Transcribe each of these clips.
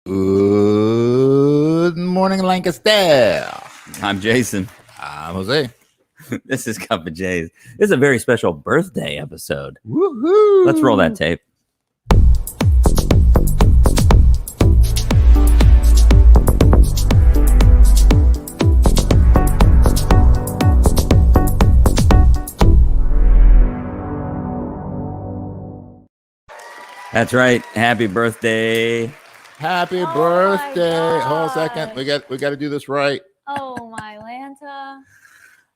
Good morning, Lancaster. I'm Jason. I'm Jose. This is Cup of J's. This is a very special birthday episode. Woohoo! Let's roll that tape. That's right. Happy birthday. Happy birthday. My Hold on a second. We got to do this right. Oh my Lanta.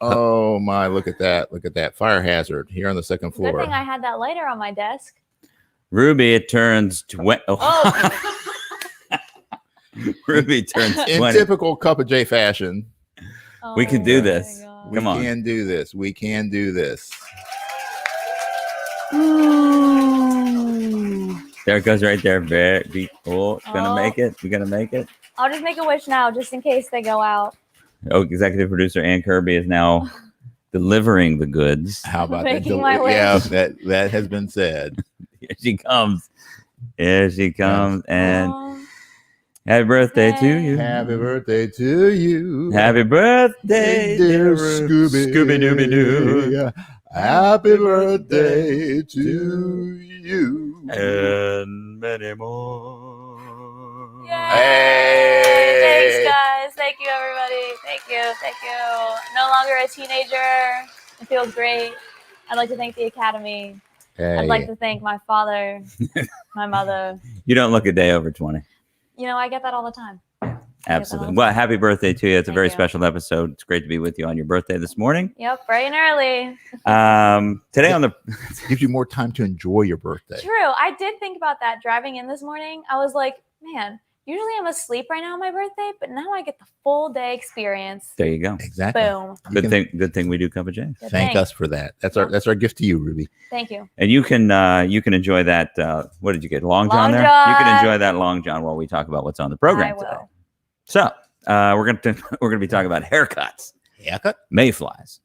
Oh my, look at that. Look at that. Fire hazard here on the second floor. Good thing I had that lighter on my desk. Ruby, it turns 20. Oh. Ruby turns 20. In typical Cup of J fashion. We can do my this. God. We Come on. can do this. We can do this. There it goes right there. Gonna Oh. make it. We're gonna make it. I'll just make a wish now, just in case they go out. Oh, executive producer Ann Kirby is now delivering the goods. How about that? Making my wish. Yeah, that has been said. Here she comes. Here she comes. And Oh, happy birthday to Yay. you. Happy birthday to you. Happy birthday, dear Scooby Dooby Doo. Yeah. Happy birthday to you. And many more. yay. Hey. Thanks, guys. Thank you, everybody. Thank you. Thank you. No longer a teenager. It feels great. I'd like to thank the Academy. Hey. I'd like to thank my father, my mother. You don't look a day over 20. You know, I get that all the time. Absolutely. Well, happy birthday to you. It's a Thank very you. special episode. It's great to be with you on your birthday this morning. Yep, bright and early. Today on the Gives you more time to enjoy your birthday. True. I did think about that driving in this morning. I was like, man, usually I'm asleep right now on my birthday, but now I get the full day experience. there you go. Exactly. Boom. You can Good thing we do Cup of J. Good Thank thing. us for that. That's our gift to you, Ruby. Thank you. And you can enjoy that. What did you get? Long John Long there? John. You can enjoy that Long John while we talk about what's on the program I today. will. So we're gonna be talking about haircuts, Haircut. mayflies,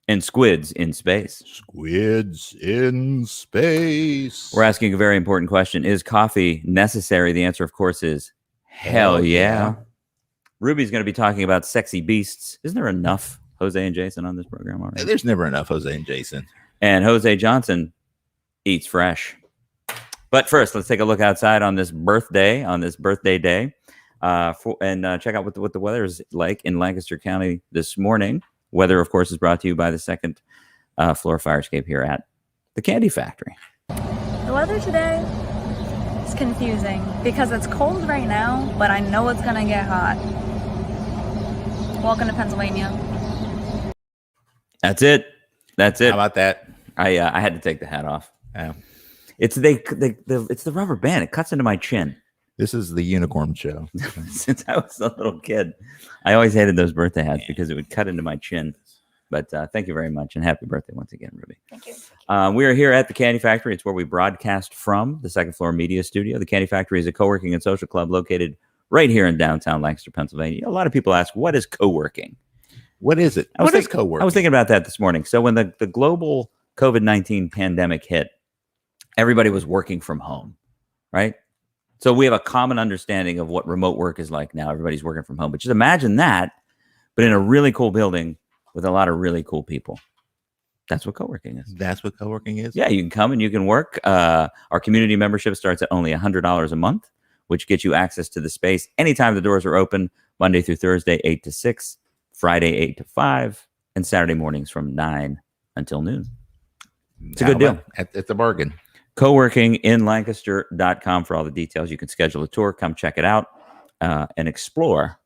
and squids in space. Squids in space. We're asking a very important question: is coffee necessary? The answer, of course, is hell yeah. Ruby's going to be talking about sexy beasts. Isn't there enough Jose and Jason on this program already? There's never enough Jose and Jason. And Jose Johnson eats fresh. But first, let's take a look outside on this birthday day, and check out what the weather is like in Lancaster County this morning. Weather, of course, is brought to you by the second floor fire escape here at the Candy Factory. The weather today is confusing because it's cold right now, but I know it's gonna get hot. Welcome to Pennsylvania. That's it. That's it. How about that? I had to take the hat off. Yeah. It's the rubber band. It cuts into my chin. This is the unicorn show. Since I was a little kid, I always hated those birthday hats because it would cut into my chin. But thank you very much, and happy birthday once again, Ruby. Thank you. We are here at the Candy Factory. It's where we broadcast from, the second floor media studio. The Candy Factory is a co-working and social club located right here in downtown Lancaster, Pennsylvania. A lot of people ask, what is co-working? What is it? I was What is think- co-work? I was thinking about that this morning. So when the global COVID-19 pandemic hit, everybody was working from home, right? So we have a common understanding of what remote work is like now. Everybody's working from home. But just imagine that, but in a really cool building with a lot of really cool people. That's what co-working is. That's what co-working is? Yeah, you can come and you can work. Our community membership starts at only $100 a month, which gets you access to the space anytime the doors are open, Monday through Thursday, 8 to 6, Friday, 8 to 5, and Saturday mornings from 9 until noon. It's a good deal. It's a bargain. Coworkinginlancaster.com for all the details. You can schedule a tour, come check it out, and explore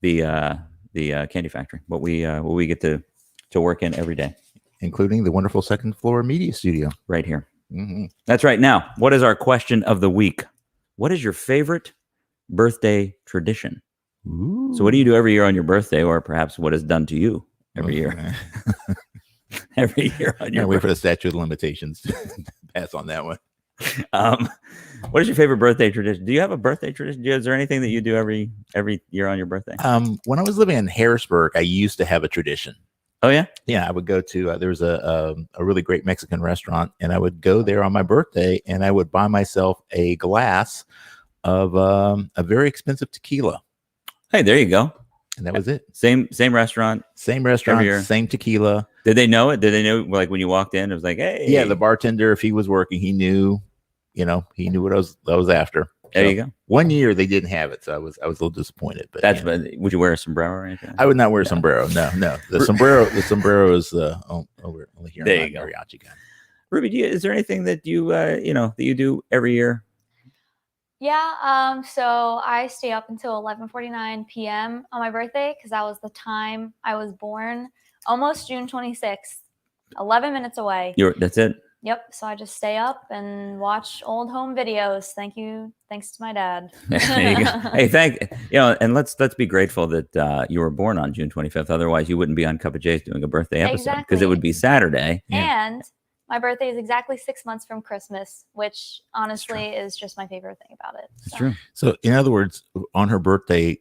the Candy Factory. What we get to work in every day, Including the wonderful second floor media studio. right here. Mm-hmm. That's right. Now, what is our question of the week? What is your favorite birthday tradition? So, what do you do every year on your birthday, or perhaps what is done to you every year. Every year on your wait for the statute of limitations to pass on that one. What is your favorite birthday tradition? Do you have a birthday tradition? Is there anything that you do every year on your birthday? When I was living in Harrisburg, I used to have a tradition. Oh yeah, yeah. I would go to there was a really great Mexican restaurant, and I would go there on my birthday, and I would buy myself a glass of a very expensive tequila. Hey, there you go. And that was it. Same restaurant, same tequila. Did they know it? Did they know, like, when you walked in, it was like, hey? Yeah, the bartender, if he was working, he knew what I was after. There you go. 1 year they didn't have it, so I was a little disappointed. But would you wear a sombrero or anything? I would not wear a sombrero. No. The sombrero is over here. There you go. Mariachi guy. Ruby, is there anything that you that you do every year? Yeah, so I stay up until 11:49 p.m. on my birthday because that was the time I was born. Almost June 26th, 11 minutes away. That's it? Yep. So I just stay up and watch old home videos. Thanks to my dad. There you go. Hey, and let's be grateful that you were born on June 25th. Otherwise, you wouldn't be on Cup of J's doing a birthday episode because it would be Saturday. And my birthday is exactly 6 months from Christmas, which honestly is just my favorite thing about it. That's true. So, in other words, on her birthday,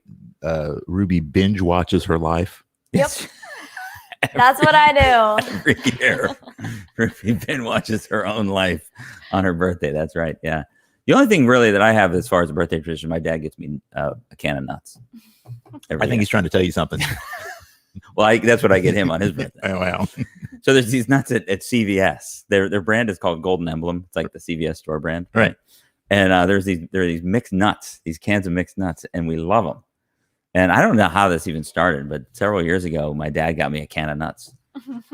Ruby binge watches her life. Yep. That's what I do. Every year, Ruby binge watches her own life on her birthday. That's right. Yeah. The only thing really that I have as far as a birthday tradition, my dad gets me a can of nuts. I think he's trying to tell you something. Well, that's what I get him on his birthday. Oh, wow. So there's these nuts at CVS. Their brand is called Golden Emblem. It's like the CVS store brand, right? And there are these mixed nuts, these cans of mixed nuts, and we love them. And I don't know how this even started, but several years ago, my dad got me a can of nuts,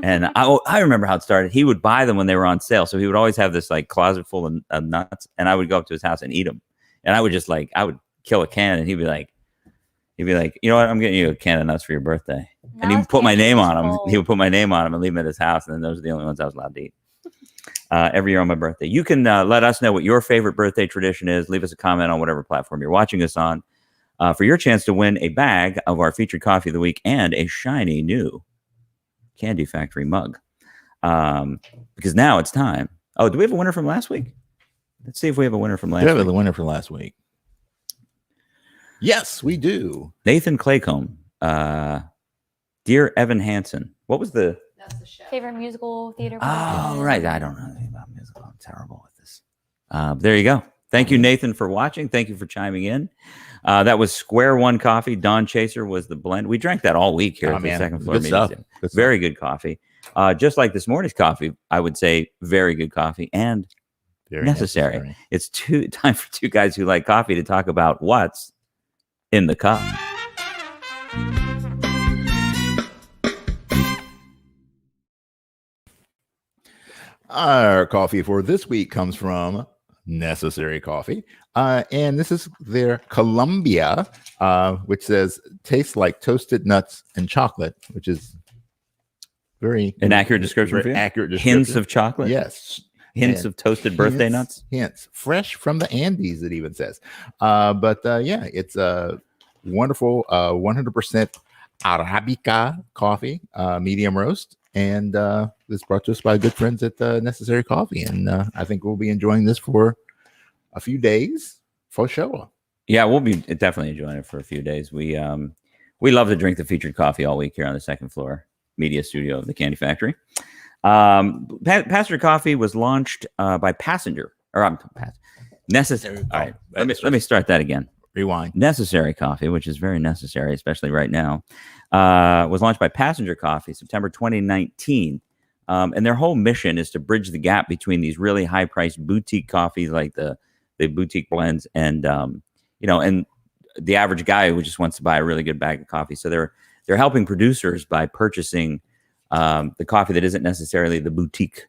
and I remember how it started. He would buy them when they were on sale, so he would always have this like closet full of nuts, and I would go up to his house and eat them. And I would just I would kill a can, and he'd be like, you know what? I'm getting you a can of nuts for your birthday. And he would put my name on them. He would put my name on them and leave them at his house. And then those are the only ones I was allowed to eat every year on my birthday. You can let us know what your favorite birthday tradition is. Leave us a comment on whatever platform you're watching us on for your chance to win a bag of our featured coffee of the week and a shiny new Candy Factory mug. Because now it's time. Oh, do we have a winner from last week? Let's see if we have a winner from last week. We have a winner from last week. Yes, we do. Nathan Claycomb. Dear Evan Hansen. What was the favorite musical theater? Oh, right. I don't know anything about musical. I'm terrible with this. There you go. Thank you, Nathan, for watching. Thank you for chiming in. That was Square One Coffee. Dawn Chaser was the blend. We drank that all week here at the second floor. Good stuff. Very good coffee. Just like this morning's coffee, I would say very good coffee and very necessary. It's time for two guys who like coffee to talk about what's in the cup. Our coffee for this week comes from Necessary Coffee. And this is their Columbia, which says tastes like toasted nuts and chocolate, which is an accurate description for you? Accurate description. Hints of chocolate? Yes. Hints of toasted birthday nuts? Hints. Fresh from the Andes, it even says. It's a wonderful 100% Arabica coffee, medium roast. And this brought to us by good friends at Necessary Coffee. And I think we'll be enjoying this for a few days for sure. Yeah, we'll be definitely enjoying it for a few days. We love to drink the featured coffee all week here on the second floor media studio of the Candy Factory. Passenger Coffee was launched by Necessary. All right, let me start that again. Rewind. Necessary Coffee, which is very necessary, especially right now, was launched by Passenger Coffee September 2019. And their whole mission is to bridge the gap between these really high-priced boutique coffees like the boutique blends and and the average guy who just wants to buy a really good bag of coffee. So they're helping producers by purchasing the coffee that isn't necessarily the boutique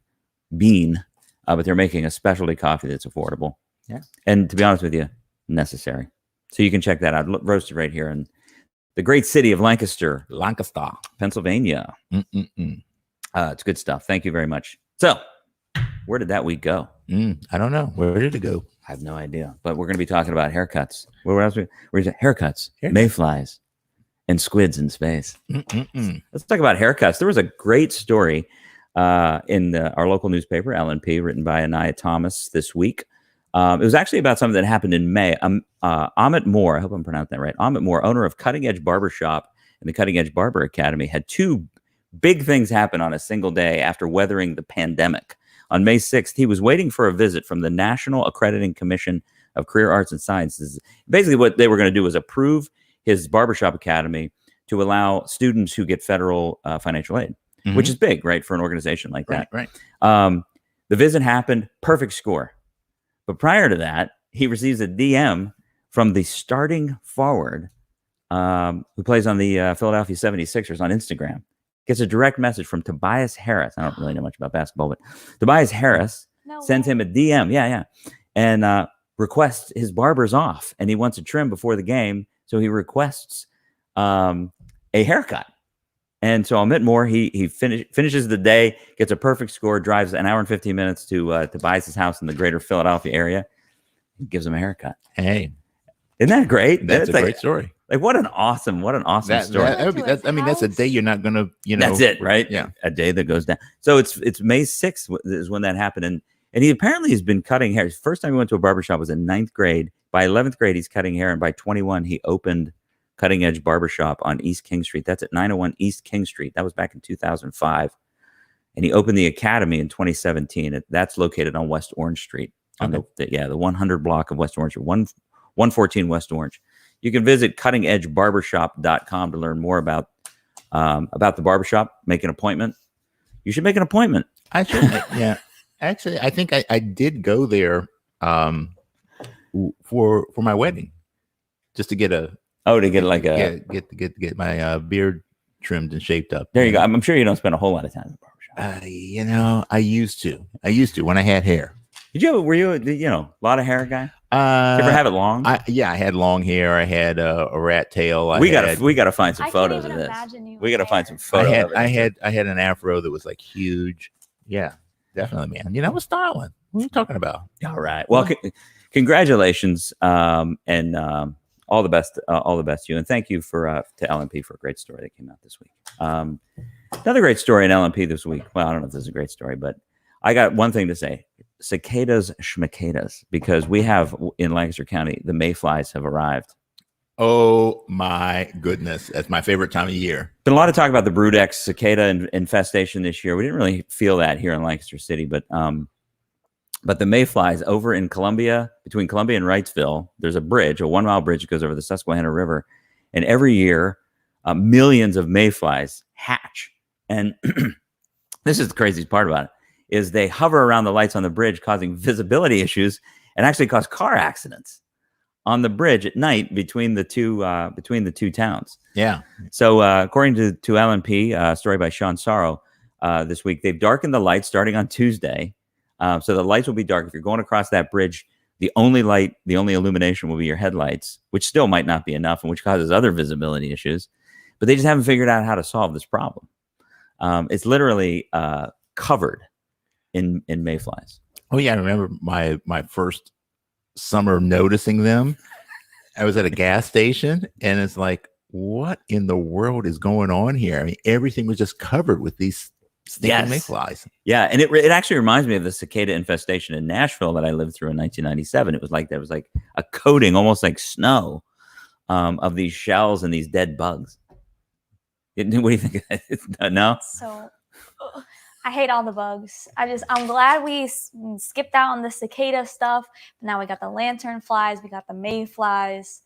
bean, but they're making a specialty coffee that's affordable. Yeah. And to be honest with you, necessary. So you can check that out. Roasted right here in the great city of Lancaster, Pennsylvania. It's good stuff. Thank you very much. So where did that week go? I don't know. Where did it go? I have no idea. But we're going to be talking about haircuts. Where else? Haircuts, mayflies, and squids in space. Mm-mm-mm. Let's talk about haircuts. There was a great story in our local newspaper, LNP, written by Anaya Thomas this week. It was actually about something that happened in May. Amit Moore, I hope I'm pronouncing that right. Amit Moore, owner of Cutting Edge Barbershop and the Cutting Edge Barber Academy, had two big things happen on a single day after weathering the pandemic. On May 6th, he was waiting for a visit from the National Accrediting Commission of Career Arts and Sciences. Basically, what they were going to do was approve his barbershop academy to allow students who get federal financial aid, which is big, right, for an organization like that. Right. The visit happened, perfect score. But prior to that, he receives a DM from the starting forward who plays on the Philadelphia 76ers on Instagram. Gets a direct message from Tobias Harris. I don't really know much about basketball, but Tobias Harris sends him a DM. Yeah. And requests his barber's off, and he wants a trim before the game. So he requests a haircut. And so Amit Moore, he finishes the day, gets a perfect score, drives an hour and 15 minutes to Tobias' house in the greater Philadelphia area, and gives him a haircut. Hey, isn't that great? That's a great story. Like what an awesome story. That's a day you're not gonna, That's it, right? Yeah, a day that goes down. So it's May 6th is when that happened, and he apparently has been cutting hair. His first time he went to a barbershop was in 9th grade. By 11th grade, he's cutting hair, and by 21, he opened Cutting Edge Barbershop on East King Street. That's at 901 East King Street. That was back in 2005, and he opened the academy in 2017. That's located on West Orange Street, on the 100 block of West Orange, 114 West Orange. You can visit cuttingedgebarbershop.com to learn more about the barbershop. Make an appointment. You should make an appointment. I should. Yeah. Actually, I think I did go there for my wedding, just to get get my beard trimmed and shaped up. There you go. I'm sure you don't spend a whole lot of time in the barbershop. I used to when I had hair. Were you a lot of hair guy? Did you ever have it long? I had long hair. I had a rat tail. We gotta find some photos of this. We gotta find some photos. I had an afro that was like huge. Yeah, definitely, man. I was styling. What are you talking about? All right. Well, congratulations, and all the best to you, and thank you to LNP for a great story that came out this week. Another great story in LNP this week. Well, I don't know if this is a great story, but I got one thing to say. Cicadas schmacadas, because we have in Lancaster County, the mayflies have arrived. Oh my goodness. That's my favorite time of year. Been a lot of talk about the Brood-X cicada infestation this year. We didn't really feel that here in Lancaster City, but the mayflies over in Columbia, between Columbia and Wrightsville, there's a bridge, a 1-mile bridge that goes over the Susquehanna River. And every year, millions of mayflies hatch. And this is the craziest part about it, is they hover around the lights on the bridge, causing visibility issues and actually cause car accidents on the bridge at night between the two towns. Yeah. So according to LNP, a story by Sean Sorrow this week, they've darkened the lights starting on Tuesday. So the lights will be dark. If you're going across that bridge, the only illumination will be your headlights, which still might not be enough, and which causes other visibility issues. But they just haven't figured out how to solve this problem. It's literally covered in mayflies. Oh yeah, I remember my first summer noticing them. I was at a gas station, and it's like, what in the world is going on here? I mean, everything was just covered with these stinking mayflies. Yeah, and it actually reminds me of the cicada infestation in Nashville that I lived through in 1997. It was like there was like a coating, almost like snow, of these shells and these dead bugs. What do you think? No. So. I hate all the bugs. I'm glad we skipped out on the cicada stuff. Now we got the lantern flies. We got the mayflies.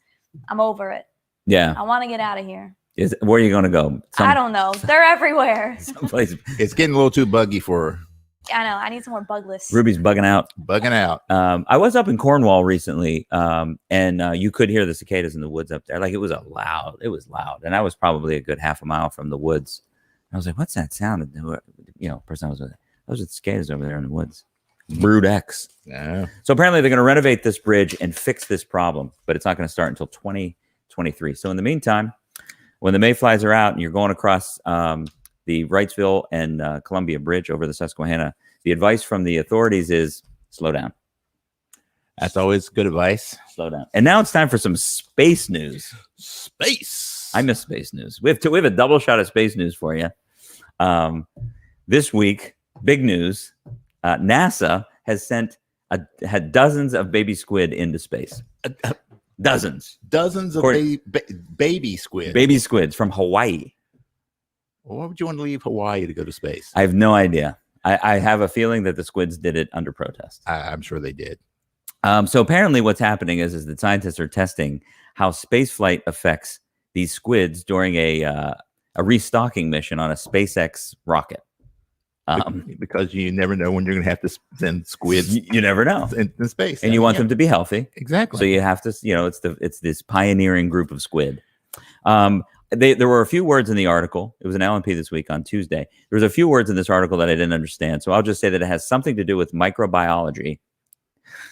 I'm over it. Yeah. I want to get out of here. Where are you going to go? I don't know. They're everywhere. Someplace. It's getting a little too buggy for her. I know. I need some more bugless. Ruby's bugging out. I was up in Cornwall recently, and you could hear the cicadas in the woods up there. Like it was loud. And I was probably a good half a mile from the woods. I was like, what's that sound? Person I was with, those are the cicadas over there in the woods. Brood-X. Yeah. So apparently they're going to renovate this bridge and fix this problem, but it's not going to start until 2023. So in the meantime, when the mayflies are out and you're going across the Wrightsville and Columbia Bridge over the Susquehanna, the advice from the authorities is slow down. That's always good advice. Slow down. And now it's time for some space news. Space. I miss space news. We have a double shot of space news for you. This week, big news. NASA has had dozens of baby squid into space. Dozens of baby squid. Baby squids from Hawaii. Well, why would you want to leave Hawaii to go to space? I have no idea. I have a feeling that the squids did it under protest. I'm sure they did. So apparently what's happening is that scientists are testing how space flight affects these squids during a restocking mission on a SpaceX rocket. Because you never know when you're going to have to send squids. You never know in space, and you want them to be healthy. Exactly. So you have to, it's this pioneering group of squid. There were a few words in the article. It was an LNP this week on Tuesday. There was a few words in this article that I didn't understand. So I'll just say that it has something to do with microbiology.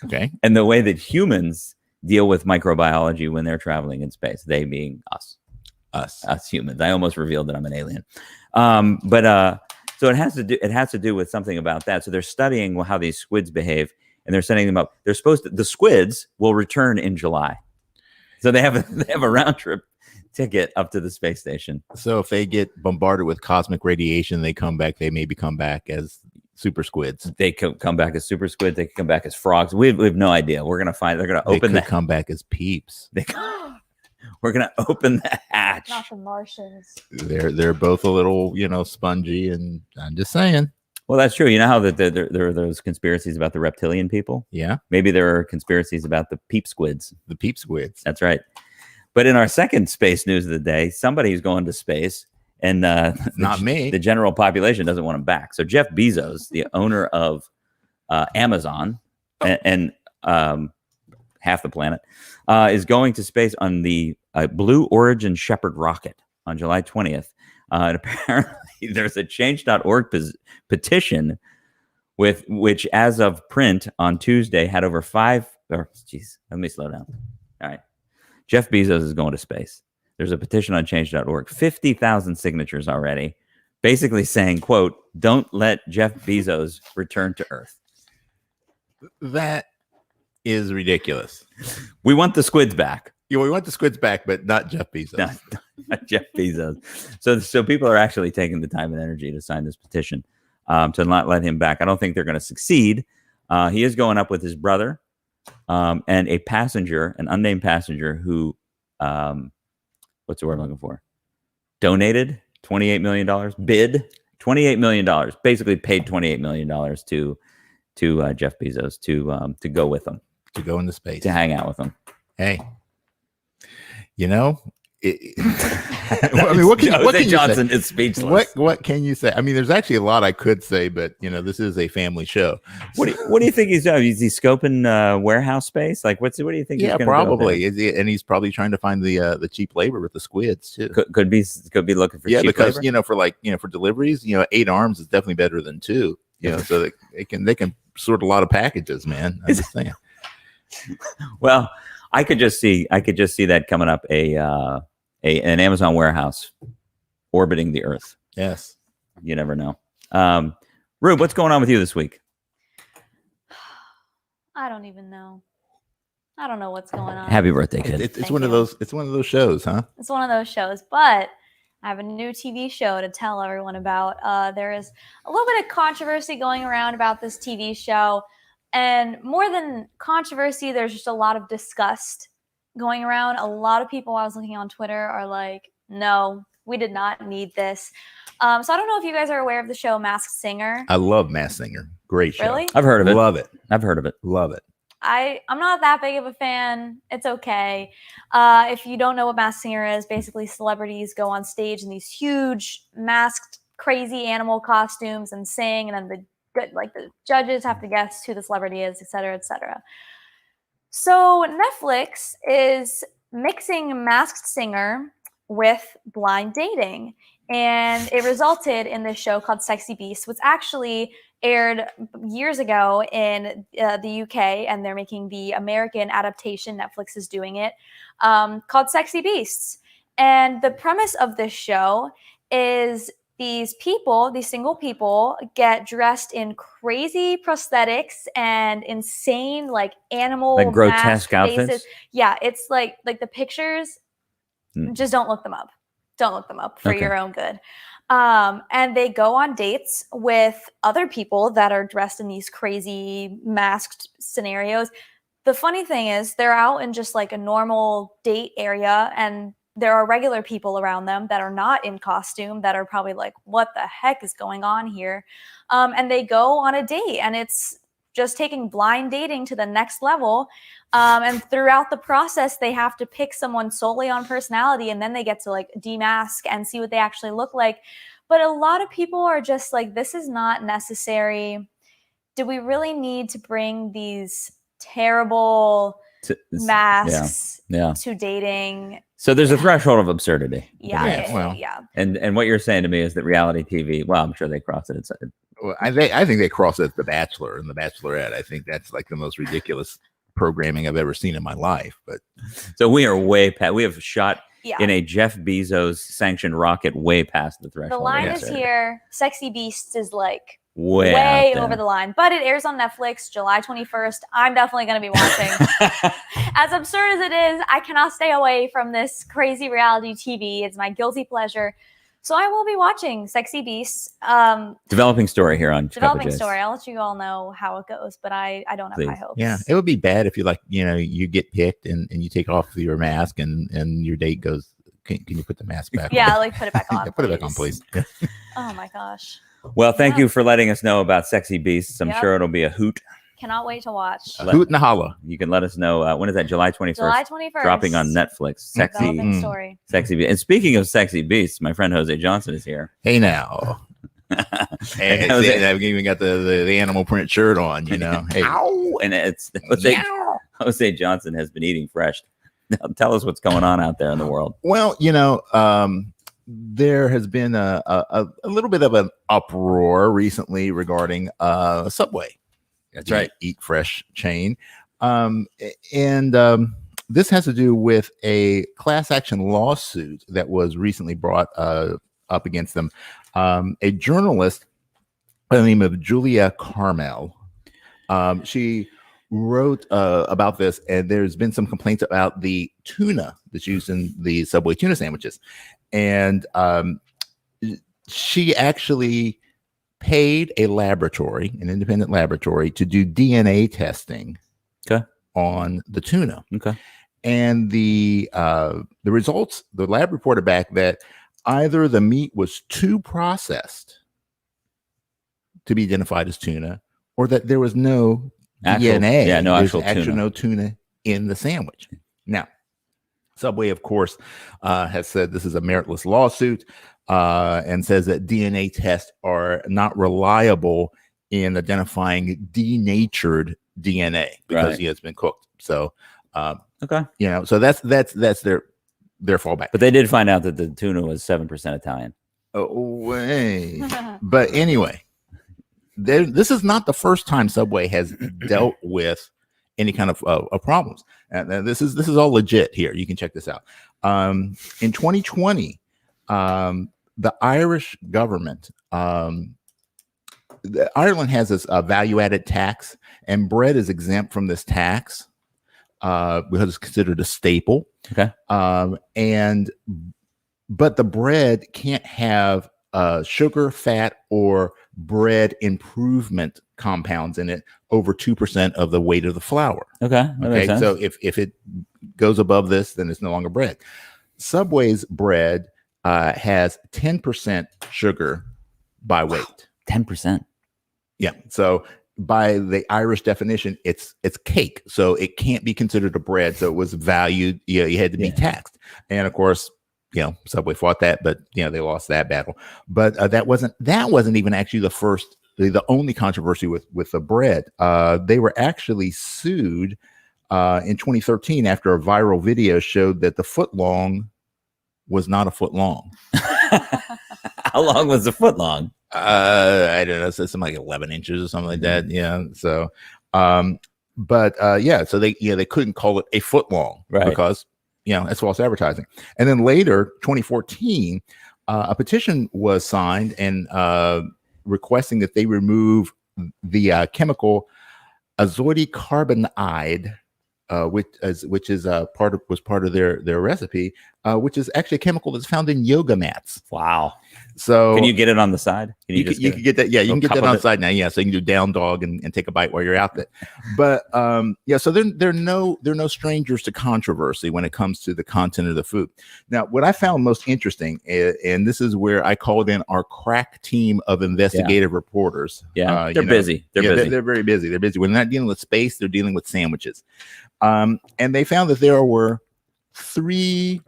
Okay. And the way that humans deal with microbiology when they're traveling in space. They being us humans. I almost revealed that I'm an alien. So it has to do with something about that. So they're studying how these squids behave, and they're setting them up. The squids will return in July. So they have a round trip ticket up to the space station. So if they get bombarded with cosmic radiation, they come back. They maybe come back as super squids. They come back as super squids. They can come back as frogs. We have no idea. We're gonna find. They're gonna open. They could come back as peeps. We're gonna open the hatch. Not the Martians. They're both a little, spongy, and I'm just saying. Well, that's true. You know how there are those conspiracies about the reptilian people? Yeah. Maybe there are conspiracies about the peep squids. The peep squids. That's right. But in our second space news of the day, somebody's going to space, and not me. The general population doesn't want him back. So Jeff Bezos, the owner of Amazon and half the planet, is going to space on the Blue Origin Shepherd rocket on July 20th. And apparently there's a change.org petition which as of print on Tuesday had over let me slow down. All right. Jeff Bezos is going to space. There's a petition on change.org, 50,000 signatures already, basically saying, quote, "Don't let Jeff Bezos return to Earth." That is ridiculous. We want the squids back. Yeah, we want the squids back, but not Jeff Bezos. Not Jeff Bezos. So people are actually taking the time and energy to sign this petition to not let him back. I don't think they're going to succeed. He is going up with his brother and a passenger, an unnamed passenger who, what's the word I'm looking for? Donated $28 million, bid $28 million, basically paid $28 million to Jeff Bezos to go with him. To go into space. To hang out with him. Hey. I mean, what can Johnson you say? Is speechless. What can you say? I mean, there's actually a lot I could say, but this is a family show. What do you think he's doing? Is he scoping warehouse space? Like, what do you think? Yeah, probably. And he's probably trying to find the cheap labor with the squids too. Could be looking for cheap because labor? for deliveries, 8 arms is definitely better than 2. So they can sort a lot of packages, man. I'm just saying. Well, I could just see that coming up an Amazon warehouse orbiting the Earth. Yes. You never know. Rube, what's going on with you this week? I don't even know. I don't know what's going on. Happy birthday, kid. It's one of those shows, huh? It's one of those shows, but I have a new TV show to tell everyone about. There is a little bit of controversy going around about this TV show. And more than controversy, there's just a lot of disgust going around. A lot of people I was looking on Twitter are like, no, we did not need this. So I don't know if you guys are aware of the show Masked Singer. I love Masked Singer. Great show. Really? I've heard of it. Love it. I've heard of it. Love it. I'm not that big of a fan. It's okay. If you don't know what Masked Singer is, basically celebrities go on stage in these huge masked, crazy animal costumes and sing, and then the judges have to guess who the celebrity is, et cetera, et cetera. So Netflix is mixing Masked Singer with blind dating, and it resulted in this show called Sexy Beast, which actually aired years ago in the UK, and they're making the American adaptation. Netflix is doing it, called Sexy Beasts. And the premise of this show is these single people get dressed in crazy prosthetics and insane animal, grotesque outfits. Yeah, it's like the pictures, just don't look them up. Don't look them up for Okay. your own good. And they go on dates with other people that are dressed in these crazy masked scenarios. The funny thing is they're out in just like a normal date area, and there are regular people around them that are not in costume that are probably like, what the heck is going on here? And they go on a date, and it's just taking blind dating to the next level. And throughout the process, they have to pick someone solely on personality, and then they get to like demask and see what they actually look like. But a lot of people are just like, this is not necessary. Do we really need to bring these terrible masks to dating? So there's a threshold of absurdity. Yeah. And what you're saying to me is that reality TV, well, I'm sure they cross it. Well, I think they cross it at The Bachelor and The Bachelorette. I think that's like the most ridiculous programming I've ever seen in my life. But so we are way past. We have shot Yeah. in a Jeff Bezos sanctioned rocket way past the threshold. The line is here. Sexy Beasts is like way way out there. over the line, but it airs on Netflix July 21st. I'm definitely going to be watching. As absurd as it is, I cannot stay away from this crazy reality TV. It's my guilty pleasure. So I will be watching Sexy Beasts. Developing story here on Developing CUPPA J's. story. I'll let you all know how it goes, but I don't have Please. high hopes. yeah, it would be bad if you like, you get picked and you take off your mask and your date goes, can you put the mask back Yeah, on? like put it back on. Yeah, put it back on, please. Oh my gosh. Well, thank Yeah. you for letting us know about Sexy Beasts. I'm Yep. sure it'll be a hoot. Cannot wait to watch. Hoot and a holla. You can let us know when is that? July 21st. July 21st. Dropping on Netflix. Developing Mm. story. Sexy Beasts. And speaking of Sexy Beasts, my friend Jose Johnson is here. Hey now. Hey, Jose- I've even got the animal print shirt on, Hey. Ow! And it's Jose Johnson has been eating fresh. Now, tell us what's going on out there in the world. Well, there has been a little bit of an uproar recently regarding Subway. That's right. Eat Fresh chain. This has to do with a class action lawsuit that was recently brought up against them. A journalist by the name of Julia Carmel. She wrote about this, and there's been some complaints about the tuna that's used in the Subway tuna sandwiches. And she actually paid an independent laboratory, to do DNA testing on the tuna. Okay. And the results, the lab reported back that either the meat was too processed to be identified as tuna, or that there was no DNA. Yeah, no There's actual tuna. no tuna in the sandwich. Now, Subway, of course, has said this is a meritless lawsuit, and says that DNA tests are not reliable in identifying denatured DNA because it's been cooked. So, Okay. So that's their fallback. But they did find out that the tuna was 7% Italian. But anyway, this is not the first time Subway has dealt with any kind of problems. And this is all legit here. You can check this out. In 2020, the Irish government, Ireland has this value-added tax, and bread is exempt from this tax because it's considered a staple. Okay. But the bread can't have sugar, fat, or bread improvement compounds in it over 2% of the weight of the flour. Okay. That makes sense. So if it goes above this, then it's no longer bread. Subway's bread has 10% sugar by weight. 10%. Yeah. So by the Irish definition, it's cake. So it can't be considered a bread. So it was valued. You had to be taxed. And of course, Subway fought that, but they lost that battle. But that wasn't even actually the only controversy with the bread. They were actually sued in 2013 after a viral video showed that the foot long was not a foot long. How long was the foot long? I don't know, so something like 11 inches or something like that. Yeah. So, so they couldn't call it a foot long, because that's false advertising. And then later, 2014, a petition was signed and requesting that they remove the chemical azotic carbonide which is was part of their recipe, which is actually a chemical that's found in yoga mats. Wow. So Can you get it on the side? Can you can get that. Yeah, you can get that on the side now. Yeah, so you can do down dog and take a bite while you're out there. But yeah, so they're no strangers to controversy when it comes to the content of the food. Now, what I found most interesting, and this is where I called in our crack team of investigative reporters. Yeah, they're busy. They're busy. They're very busy. They're busy. When they're not dealing with space, they're dealing with sandwiches. And they found that there were 3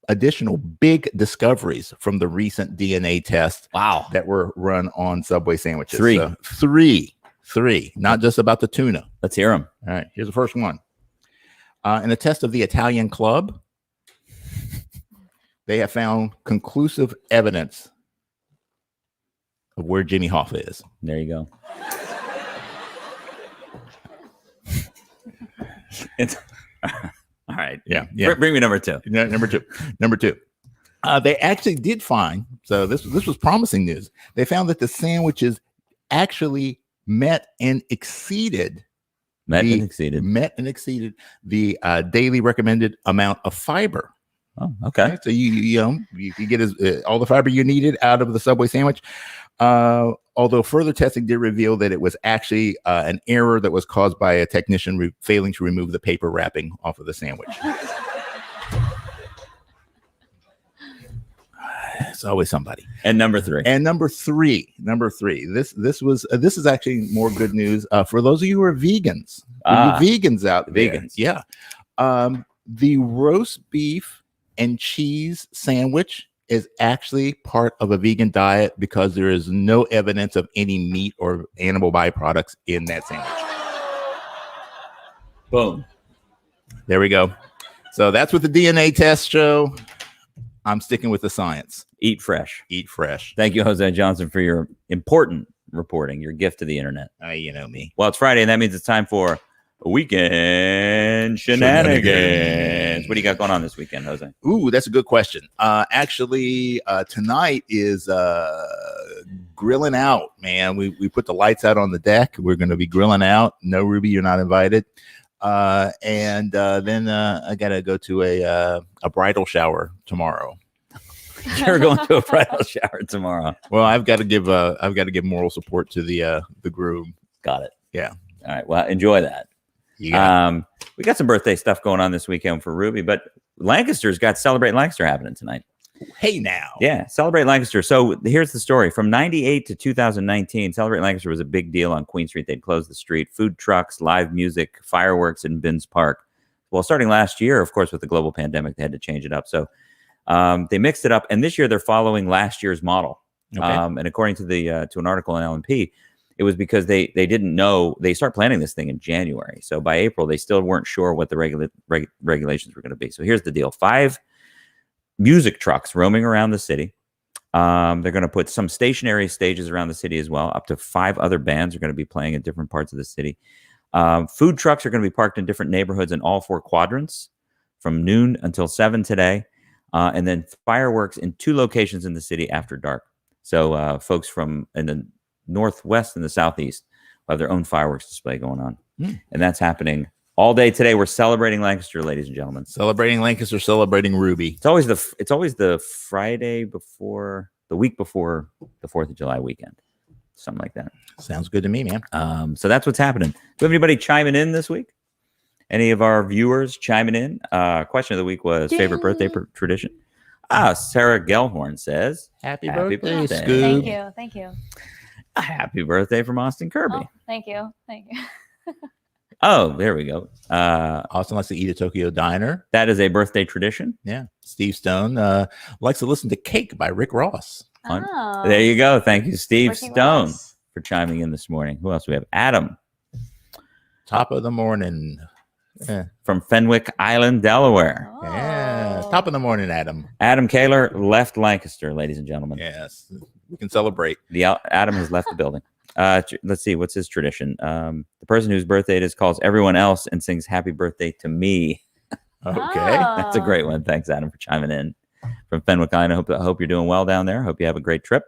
additional big discoveries from the recent DNA test. Wow. That were run on Subway sandwiches. 3. So, 3, not just about the tuna. Let's hear them. All right, here's the first one. In a test of the Italian club, they have found conclusive evidence of where Jimmy Hoffa is. There you go. It's all right. Yeah. Bring me number 2. Number two. They actually did find. So this was promising news. They found that the sandwiches actually met and exceeded the daily recommended amount of fiber. Oh, okay. So you get all the fiber you needed out of the Subway sandwich. Although further testing did reveal that it was actually an error that was caused by a technician failing to remove the paper wrapping off of the sandwich. It's always somebody. And number 3. Number three. This is actually more good news for those of you who are vegans. Vegans out there. Vegans. Yeah. The roast beef and cheese sandwich is actually part of a vegan diet because there is no evidence of any meat or animal byproducts in that sandwich. Boom. There we go. So that's what the DNA tests show. I'm sticking with the science. Eat fresh. Eat fresh. Thank you, Jose Johnson, for your important reporting, your gift to the internet. You know me. Well, it's Friday, and that means it's time for weekend shenanigans. What do you got going on this weekend, Jose? Ooh, that's a good question. Actually, tonight is grilling out, man. We put the lights out on the deck. We're going to be grilling out. No, Ruby, you're not invited. And then I got to go to a bridal shower tomorrow. You're going to a bridal shower tomorrow. Well, I've got to give moral support to the groom. Got it. Yeah. All right. Well, enjoy that. Yeah. We got some birthday stuff going on this weekend for Ruby, but Lancaster's got Celebrate Lancaster happening tonight. Hey now. Yeah, Celebrate Lancaster. So here's the story. From 98 to 2019, Celebrate Lancaster was a big deal on Queen Street. They'd close the street. Food trucks, live music, fireworks in Binns Park. Well, starting last year, of course, with the global pandemic, they had to change it up. So they mixed it up. And this year, they're following last year's model. Okay. And according to to an article in LNP, it was because they didn't know. They start planning this thing in January. So by April, they still weren't sure what the regulations were going to be. So here's the deal. 5 music trucks roaming around the city. They're going to put some stationary stages around the city as well. Up to 5 other bands are going to be playing in different parts of the city. Food trucks are going to be parked in different neighborhoods in all 4 quadrants from noon until 7 today. And then fireworks in 2 locations in the city after dark. So folks from in the northwest and the southeast will have their own fireworks display going on. And that's happening all day today. We're celebrating Lancaster, ladies and gentlemen. Celebrating Lancaster, celebrating Ruby. It's always the Friday before, the week before the 4th of July weekend. Something like that. Sounds good to me, man. So that's what's happening. Do we have anybody chiming in this week? Any of our viewers chiming in? Question of the week was favorite birthday tradition. Sarah Gellhorn says, Happy birthday. Scoob. Thank you. A happy birthday from Austin Kirby. Oh, thank you. Oh, there we go. Austin likes to eat at Tokyo Diner. That is a birthday tradition. Yeah. Steve Stone likes to listen to Cake by Rick Ross. Oh. There you go. Thank you, Steve Ricky Stone, Ross. for chiming in this morning. Who else do we have? Adam. Top of the morning. From Fenwick Island, Delaware. Oh. Yeah. Top of the morning, Adam. Adam Kaler left Lancaster, ladies and gentlemen. Yes. We can celebrate. Adam has left the building. Let's see. What's his tradition? The person whose birthday it is calls everyone else and sings happy birthday to me. Okay. That's a great one. Thanks, Adam, for chiming in from Fenwick Island. I hope you're doing well down there. Hope you have a great trip.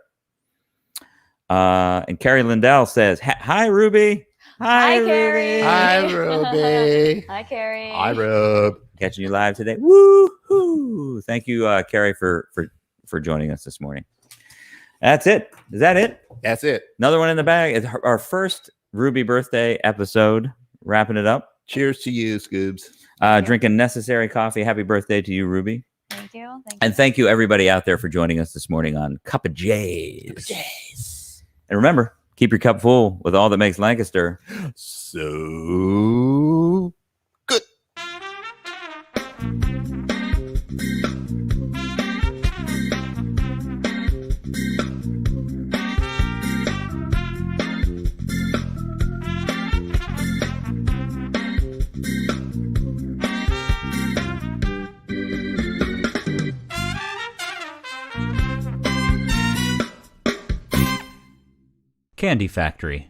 And Carrie Lindell says, hi, Ruby. Hi, Carrie. Hi, Ruby. Hi, Carrie. Hi, Rube. Catching you live today. Woo-hoo. Thank you, Carrie, for joining us this morning. That's it. Is that it? That's it. Another one in the bag. It's our first Ruby birthday episode. Wrapping it up. Cheers to you, Scoobs. Drinking necessary coffee. Happy birthday to you, Ruby. Thank you. And thank you, everybody out there, for joining us this morning on Cup of J's. And remember, keep your cup full with all that makes Lancaster so good. Candy Factory.